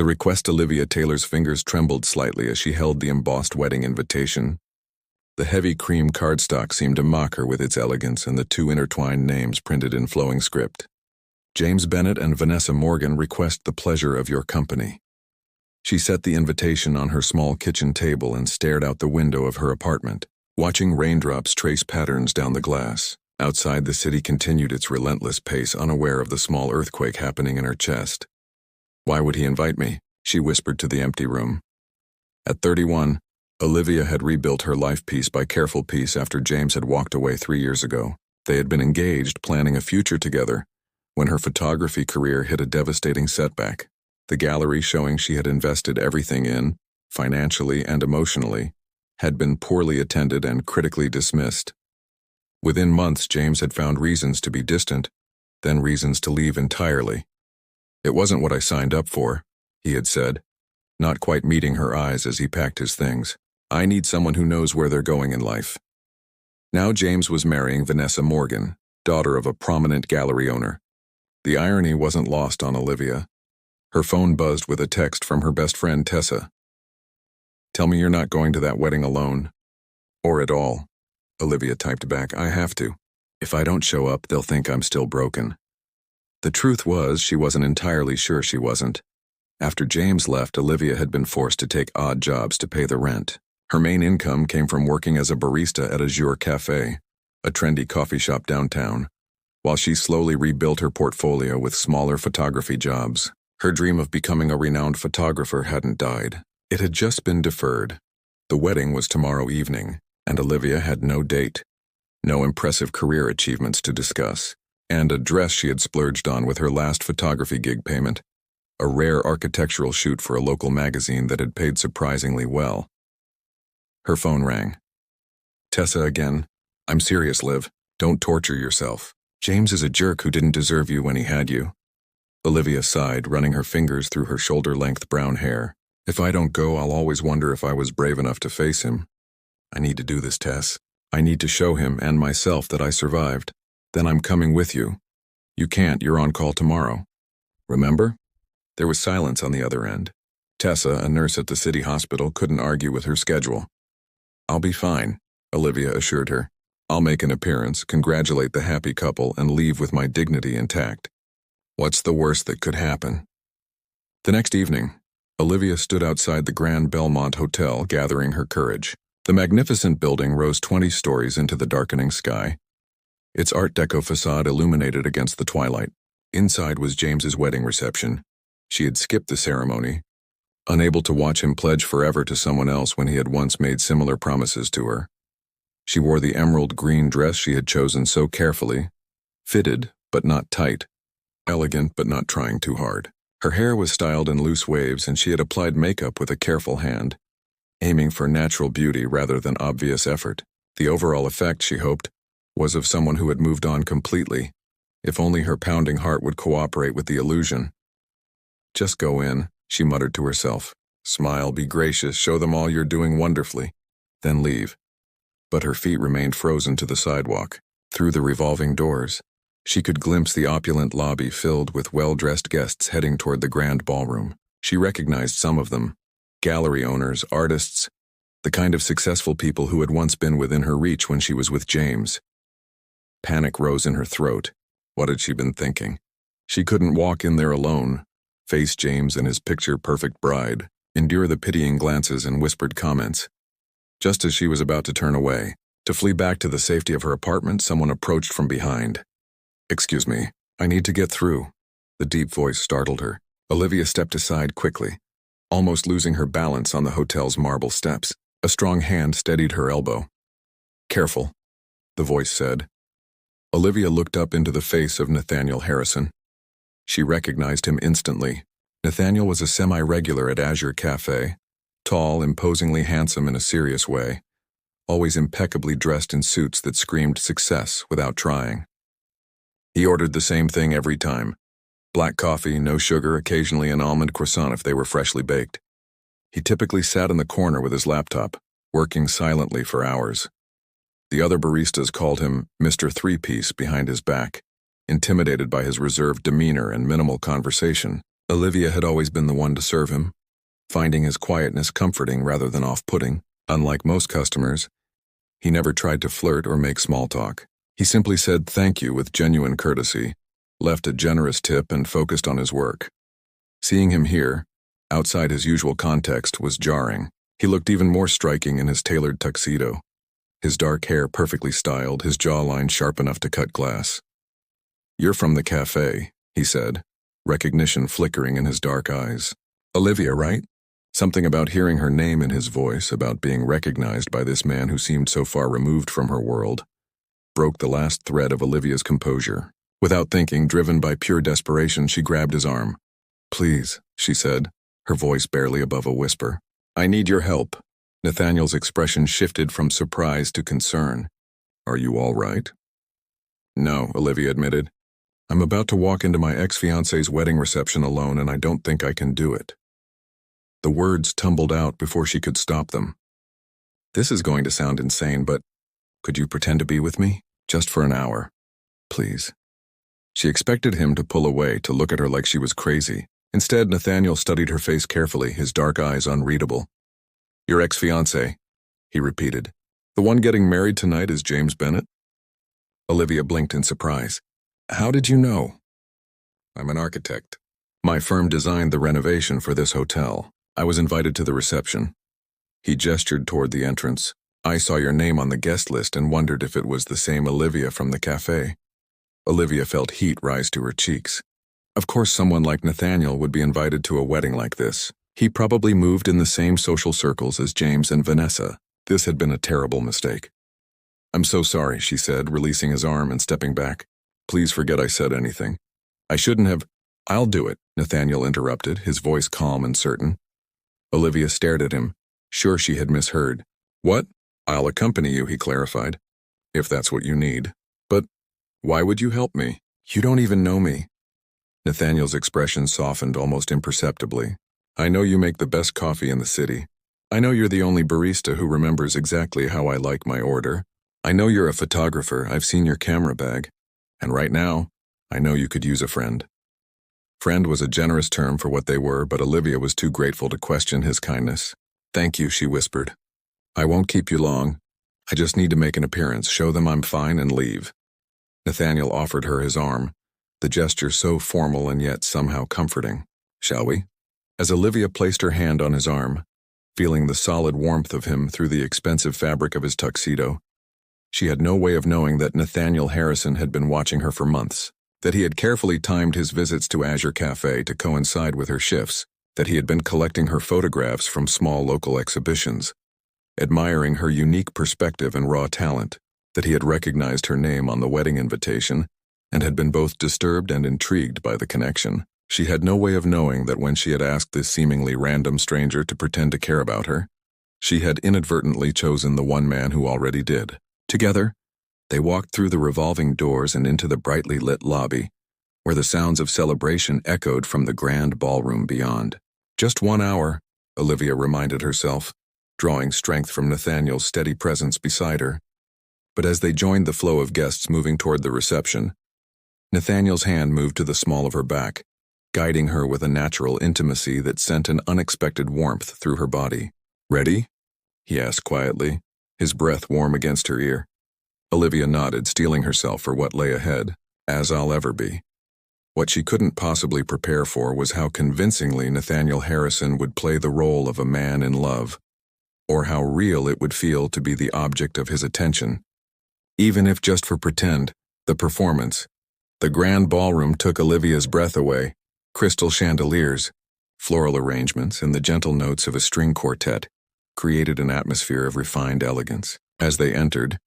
The request Olivia Taylor's fingers trembled slightly as she held the embossed wedding invitation. The heavy cream cardstock seemed to mock her with its elegance and the two intertwined names printed in flowing script. James Bennett and Vanessa Morgan request the pleasure of your company. She set the invitation on her small kitchen table and stared out the window of her apartment, watching raindrops trace patterns down the glass. Outside, the city continued its relentless pace, unaware of the small earthquake happening in her chest. Why would he invite me? She whispered to the empty room. At 31, Olivia had rebuilt her life piece by careful piece after James had walked away 3 years ago. They had been engaged, planning a future together, when her photography career hit a devastating setback. The gallery showing she had invested everything in, financially and emotionally, had been poorly attended and critically dismissed. Within months, James had found reasons to be distant, then reasons to leave entirely. It wasn't what I signed up for, he had said, not quite meeting her eyes as he packed his things. I need someone who knows where they're going in life. Now James was marrying Vanessa Morgan, daughter of a prominent gallery owner. The irony wasn't lost on Olivia. Her phone buzzed with a text from her best friend Tessa. Tell me you're not going to that wedding alone. Or at all. Olivia typed back, I have to. If I don't show up, they'll think I'm still broken. The truth was, she wasn't entirely sure she wasn't. After James left, Olivia had been forced to take odd jobs to pay the rent. Her main income came from working as a barista at Azure Cafe, a trendy coffee shop downtown, while she slowly rebuilt her portfolio with smaller photography jobs. Her dream of becoming a renowned photographer hadn't died. It had just been deferred. The wedding was tomorrow evening, and Olivia had no date, no impressive career achievements to discuss, and a dress she had splurged on with her last photography gig payment, a rare architectural shoot for a local magazine that had paid surprisingly well. Her phone rang. Tessa again. I'm serious, Liv. Don't torture yourself. James is a jerk who didn't deserve you when he had you. Olivia sighed, running her fingers through her shoulder-length brown hair. If I don't go, I'll always wonder if I was brave enough to face him. I need to do this, Tess. I need to show him and myself that I survived. Then I'm coming with you. You can't, you're on call tomorrow. Remember? There was silence on the other end. Tessa, a nurse at the city hospital, couldn't argue with her schedule. I'll be fine, Olivia assured her. I'll make an appearance, congratulate the happy couple, and leave with my dignity intact. What's the worst that could happen? The next evening, Olivia stood outside the Grand Belmont Hotel, gathering her courage. The magnificent building rose 20 stories into the darkening sky, its Art Deco facade illuminated against the twilight. Inside was James's wedding reception. She had skipped the ceremony, unable to watch him pledge forever to someone else when he had once made similar promises to her. She wore the emerald green dress she had chosen so carefully, fitted but not tight, elegant but not trying too hard. Her hair was styled in loose waves, and she had applied makeup with a careful hand, aiming for natural beauty rather than obvious effort. The overall effect, she hoped, was of someone who had moved on completely, if only her pounding heart would cooperate with the illusion. Just go in, she muttered to herself. Smile, be gracious, show them all you're doing wonderfully, then leave. But her feet remained frozen to the sidewalk. Through the revolving doors, she could glimpse the opulent lobby filled with well-dressed guests heading toward the grand ballroom. She recognized some of them, gallery owners, artists, the kind of successful people who had once been within her reach when she was with James. Panic rose in her throat. What had she been thinking? She couldn't walk in there alone, face James and his picture-perfect bride, endure the pitying glances and whispered comments. Just as she was about to turn away, to flee back to the safety of her apartment, someone approached from behind. Excuse me, I need to get through. The deep voice startled her. Olivia stepped aside quickly, almost losing her balance on the hotel's marble steps. A strong hand steadied her elbow. Careful, the voice said. Olivia looked up into the face of Nathaniel Harrison. She recognized him instantly. Nathaniel was a semi-regular at Azure Cafe, tall, imposingly handsome in a serious way, always impeccably dressed in suits that screamed success without trying. He ordered the same thing every time. Black coffee, no sugar, occasionally an almond croissant if they were freshly baked. He typically sat in the corner with his laptop, working silently for hours. The other baristas called him Mr. Three-Piece behind his back, intimidated by his reserved demeanor and minimal conversation. Olivia had always been the one to serve him, finding his quietness comforting rather than off-putting. Unlike most customers, he never tried to flirt or make small talk. He simply said thank you with genuine courtesy, left a generous tip, and focused on his work. Seeing him here, outside his usual context, was jarring. He looked even more striking in his tailored tuxedo, his dark hair perfectly styled, his jawline sharp enough to cut glass. "You're from the cafe," he said, recognition flickering in his dark eyes. "Olivia, right?" Something about hearing her name in his voice, about being recognized by this man who seemed so far removed from her world, broke the last thread of Olivia's composure. Without thinking, driven by pure desperation, she grabbed his arm. "Please," she said, her voice barely above a whisper. "I need your help." Nathaniel's expression shifted from surprise to concern. "Are you all right?" "No," Olivia admitted. "I'm about to walk into my ex-fiance's wedding reception alone, and I don't think I can do it." The words tumbled out before she could stop them. "This is going to sound insane, but could you pretend to be with me? Just for an hour. Please." She expected him to pull away, to look at her like she was crazy. Instead, Nathaniel studied her face carefully, his dark eyes unreadable. "Your ex-fiancé," he repeated. "The one getting married tonight is James Bennett?" Olivia blinked in surprise. "How did you know?" "I'm an architect. My firm designed the renovation for this hotel. I was invited to the reception." He gestured toward the entrance. "I saw your name on the guest list and wondered if it was the same Olivia from the cafe." Olivia felt heat rise to her cheeks. Of course someone like Nathaniel would be invited to a wedding like this. He probably moved in the same social circles as James and Vanessa. This had been a terrible mistake. "I'm so sorry," she said, releasing his arm and stepping back. "Please forget I said anything. I shouldn't have—" "I'll do it," Nathaniel interrupted, his voice calm and certain. Olivia stared at him, sure she had misheard. "What? I'll accompany you," he clarified. "If that's what you need. But why would you help me? You don't even know me." Nathaniel's expression softened almost imperceptibly. "I know you make the best coffee in the city. I know you're the only barista who remembers exactly how I like my order. I know you're a photographer, I've seen your camera bag. And right now, I know you could use a friend." Friend was a generous term for what they were, but Olivia was too grateful to question his kindness. "Thank you," she whispered. "I won't keep you long. I just need to make an appearance, show them I'm fine, and leave." Nathaniel offered her his arm, the gesture so formal and yet somehow comforting. "Shall we?" As Olivia placed her hand on his arm, feeling the solid warmth of him through the expensive fabric of his tuxedo, she had no way of knowing that Nathaniel Harrison had been watching her for months, that he had carefully timed his visits to Azure Cafe to coincide with her shifts, that he had been collecting her photographs from small local exhibitions, admiring her unique perspective and raw talent, that he had recognized her name on the wedding invitation, and had been both disturbed and intrigued by the connection. She had no way of knowing that when she had asked this seemingly random stranger to pretend to care about her, she had inadvertently chosen the one man who already did. Together, they walked through the revolving doors and into the brightly lit lobby, where the sounds of celebration echoed from the grand ballroom beyond. Just 1 hour, Olivia reminded herself, drawing strength from Nathaniel's steady presence beside her. But as they joined the flow of guests moving toward the reception, Nathaniel's hand moved to the small of her back, guiding her with a natural intimacy that sent an unexpected warmth through her body. "Ready?" he asked quietly, his breath warm against her ear. Olivia nodded, steeling herself for what lay ahead, as I'll ever be. What she couldn't possibly prepare for was how convincingly Nathaniel Harrison would play the role of a man in love, or how real it would feel to be the object of his attention. Even if just for pretend, the performance, the grand ballroom took Olivia's breath away. Crystal chandeliers, floral arrangements, and the gentle notes of a string quartet created an atmosphere of refined elegance. As they entered,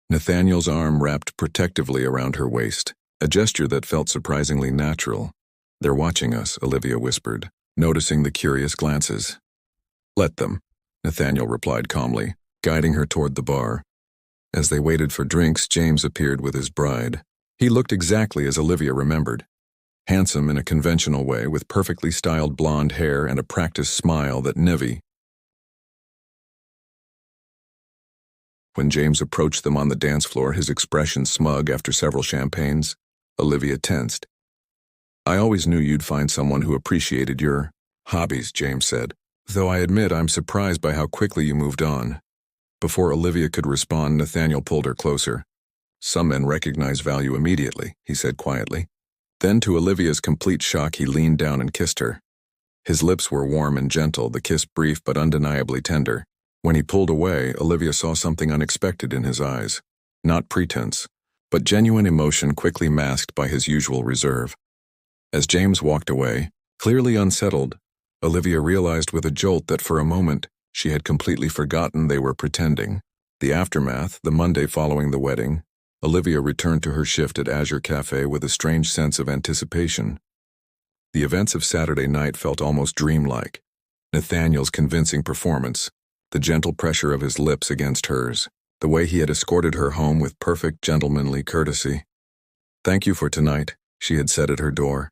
Nathaniel's arm wrapped protectively around her waist, a gesture that felt surprisingly natural. "They're watching us," Olivia whispered, noticing the curious glances. "Let them," Nathaniel replied calmly, guiding her toward the bar. As they waited for drinks, James appeared with his bride. He looked exactly as Olivia remembered. Handsome in a conventional way, with perfectly styled blonde hair and a practiced smile that Nevi. When James approached them on the dance floor, his expression smug after several champagnes, Olivia tensed. I always knew you'd find someone who appreciated your hobbies, James said. Though I admit I'm surprised by how quickly you moved on. Before Olivia could respond, Nathaniel pulled her closer. Some men recognize value immediately, he said quietly. Then, to Olivia's complete shock, he leaned down and kissed her. His lips were warm and gentle, the kiss brief but undeniably tender. When he pulled away, Olivia saw something unexpected in his eyes. Not pretense, but genuine emotion quickly masked by his usual reserve. As James walked away, clearly unsettled, Olivia realized with a jolt that for a moment she had completely forgotten they were pretending. The aftermath, the Monday following the wedding, Olivia returned to her shift at Azure Cafe with a strange sense of anticipation. The events of Saturday night felt almost dreamlike. Nathaniel's convincing performance, the gentle pressure of his lips against hers, the way he had escorted her home with perfect gentlemanly courtesy. "Thank you for tonight," she had said at her door.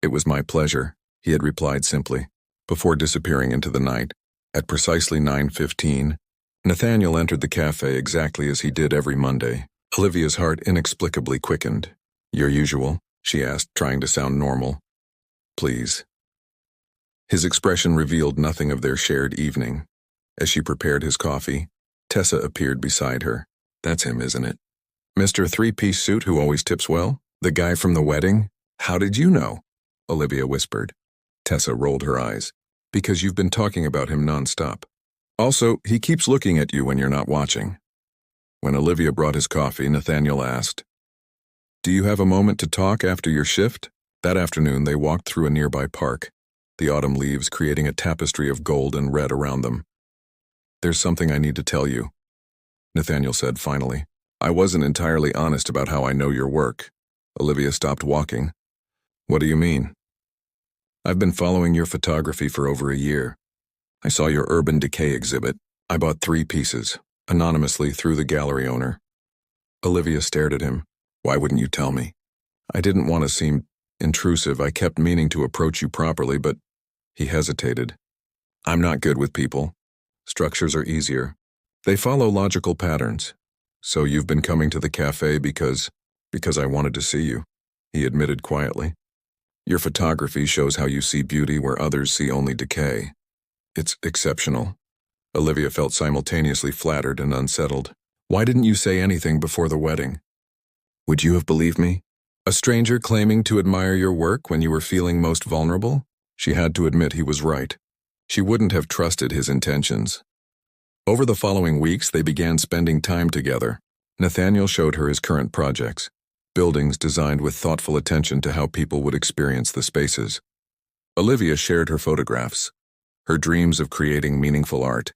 "It was my pleasure," he had replied simply, before disappearing into the night. At precisely 9:15, Nathaniel entered the cafe exactly as he did every Monday. Olivia's heart inexplicably quickened. "Your usual?" she asked, trying to sound normal. "Please." His expression revealed nothing of their shared evening. As she prepared his coffee, Tessa appeared beside her. "That's him, isn't it? Mr. Three-Piece Suit who always tips well? The guy from the wedding? How did you know?" Olivia whispered. Tessa rolled her eyes. "Because you've been talking about him nonstop. Also, he keeps looking at you when you're not watching." When Olivia brought his coffee, Nathaniel asked, "Do you have a moment to talk after your shift?" That afternoon they walked through a nearby park, the autumn leaves creating a tapestry of gold and red around them. "There's something I need to tell you," Nathaniel said finally. "I wasn't entirely honest about how I know your work." Olivia stopped walking. "What do you mean?" "I've been following your photography for over a year. I saw your Urban Decay exhibit. I bought 3 pieces, anonymously through the gallery owner." Olivia stared at him. "Why wouldn't you tell me?" "I didn't want to seem intrusive. I kept meaning to approach you properly, but..." He hesitated. "I'm not good with people. Structures are easier. They follow logical patterns. So you've been coming to the cafe because I wanted to see you," he admitted quietly. "Your photography shows how you see beauty where others see only decay. It's exceptional." Olivia felt simultaneously flattered and unsettled. "Why didn't you say anything before the wedding? Would you have believed me? A stranger claiming to admire your work when you were feeling most vulnerable?" She had to admit he was right. She wouldn't have trusted his intentions. Over the following weeks, they began spending time together. Nathaniel showed her his current projects, buildings designed with thoughtful attention to how people would experience the spaces. Olivia shared her photographs, her dreams of creating meaningful art.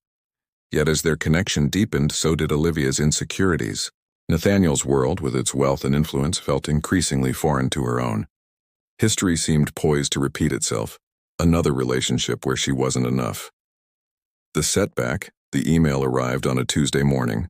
Yet as their connection deepened, so did Olivia's insecurities. Nathaniel's world, with its wealth and influence, felt increasingly foreign to her own. History seemed poised to repeat itself, another relationship where she wasn't enough. The setback, the email arrived on a Tuesday morning.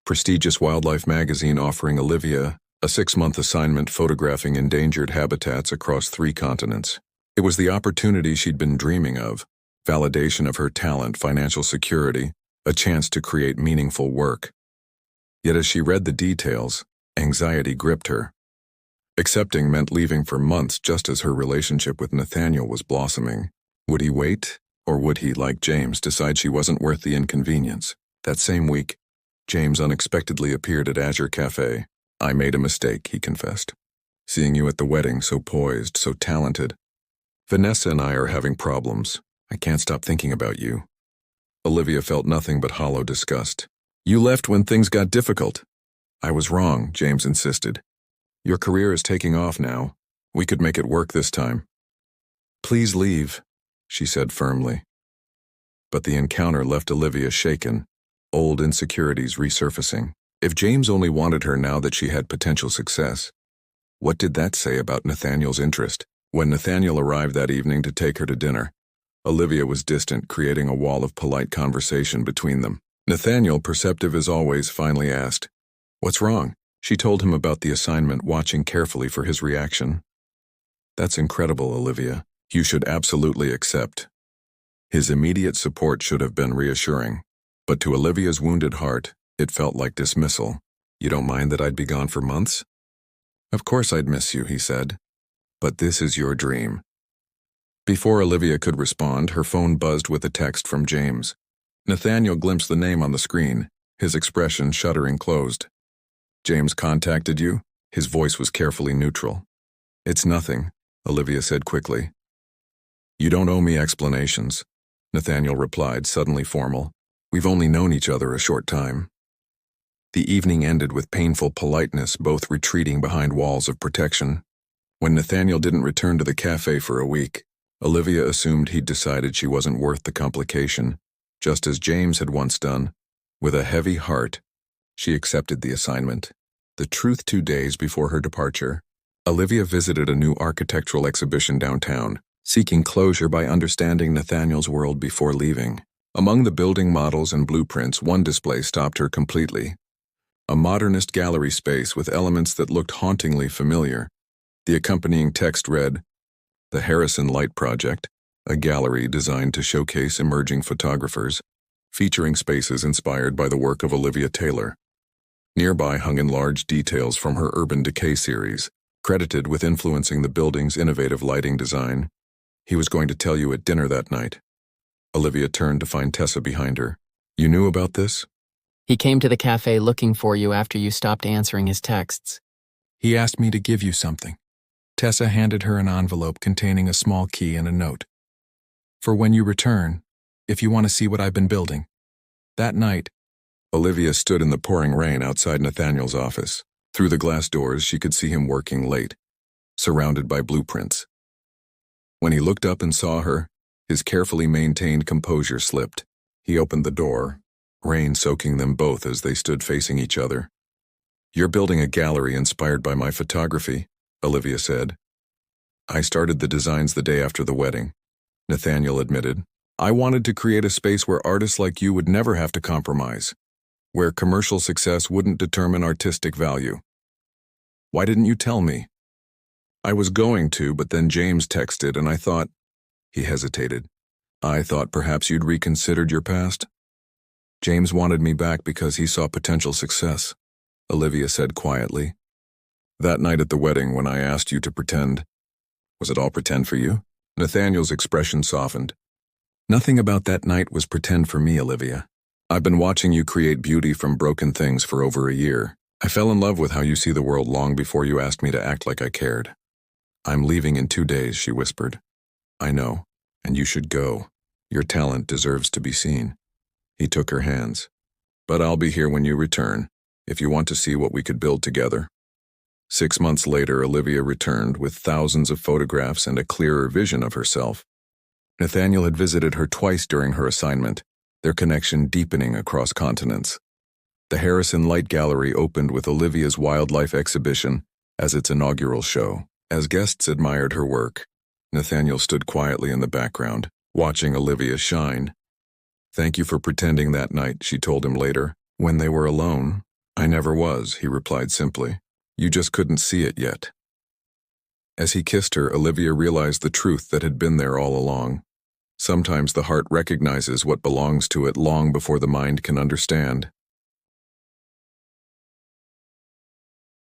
Prestigious wildlife magazine offering Olivia a 6-month assignment photographing endangered habitats across 3 continents. It was the opportunity she'd been dreaming of, validation of her talent, financial security, a chance to create meaningful work. Yet as she read the details, anxiety gripped her. Accepting meant leaving for months just as her relationship with Nathaniel was blossoming. Would he wait, or would he, like James, decide she wasn't worth the inconvenience? That same week, James unexpectedly appeared at Azure Cafe. "I made a mistake," he confessed. "Seeing you at the wedding, so poised, so talented. Vanessa and I are having problems. I can't stop thinking about you." Olivia felt nothing but hollow disgust. "You left when things got difficult." "I was wrong," James insisted. "Your career is taking off now. We could make it work this time." "Please leave," she said firmly. But the encounter left Olivia shaken, old insecurities resurfacing. If James only wanted her now that she had potential success, what did that say about Nathaniel's interest? When Nathaniel arrived that evening to take her to dinner, Olivia was distant, creating a wall of polite conversation between them. Nathaniel, perceptive as always, finally asked, "What's wrong?" She told him about the assignment, watching carefully for his reaction. "That's incredible, Olivia. You should absolutely accept." His immediate support should have been reassuring, but to Olivia's wounded heart, it felt like dismissal. "You don't mind that I'd be gone for months?" "Of course I'd miss you," he said. But this is your dream. Before Olivia could respond, her phone buzzed with a text from James. Nathaniel glimpsed the name on the screen, his expression shuddering closed. James contacted you? His voice was carefully neutral. It's nothing, Olivia said quickly. You don't owe me explanations, Nathaniel replied, suddenly formal. We've only known each other a short time. The evening ended with painful politeness, both retreating behind walls of protection. When Nathaniel didn't return to the cafe for a week, Olivia assumed he'd decided she wasn't worth the complication, just as James had once done. With a heavy heart, she accepted the assignment. The truth, 2 days before her departure, Olivia visited a new architectural exhibition downtown, seeking closure by understanding Nathaniel's world before leaving. Among the building models and blueprints, one display stopped her completely. A modernist gallery space with elements that looked hauntingly familiar. The accompanying text read, "The Harrison Light Project, a gallery designed to showcase emerging photographers, featuring spaces inspired by the work of Olivia Taylor." Nearby hung in large details from her Urban Decay series, credited with influencing the building's innovative lighting design. He was going to tell you at dinner that night. Olivia turned to find Tessa behind her. You knew about this? He came to the cafe looking for you after you stopped answering his texts. He asked me to give you something. Tessa handed her an envelope containing a small key and a note. For when you return, if you want to see what I've been building. That night, Olivia stood in the pouring rain outside Nathaniel's office. Through the glass doors, she could see him working late, surrounded by blueprints. When he looked up and saw her, his carefully maintained composure slipped. He opened the door, rain soaking them both as they stood facing each other. You're building a gallery inspired by my photography, Olivia said. I started the designs the day after the wedding, Nathaniel admitted. I wanted to create a space where artists like you would never have to compromise, where commercial success wouldn't determine artistic value. Why didn't you tell me? I was going to, but then James texted and I thought, he hesitated. I thought perhaps you'd reconsidered your past. James wanted me back because he saw potential success, Olivia said quietly. That night at the wedding when I asked you to pretend, was it all pretend for you? Nathaniel's expression softened. Nothing about that night was pretend for me, Olivia. I've been watching you create beauty from broken things for over a year. I fell in love with how you see the world long before you asked me to act like I cared. I'm leaving in 2 days, she whispered. I know, and you should go. Your talent deserves to be seen. He took her hands. But I'll be here when you return, if you want to see what we could build together. 6 months later, Olivia returned with thousands of photographs and a clearer vision of herself. Nathaniel had visited her twice during her assignment, their connection deepening across continents. The Harrison Light Gallery opened with Olivia's wildlife exhibition as its inaugural show. As guests admired her work, Nathaniel stood quietly in the background, watching Olivia shine. Thank you for pretending that night, she told him later. When they were alone, I never was, he replied simply. You just couldn't see it yet. As he kissed her, Olivia realized the truth that had been there all along. Sometimes the heart recognizes what belongs to it long before the mind can understand.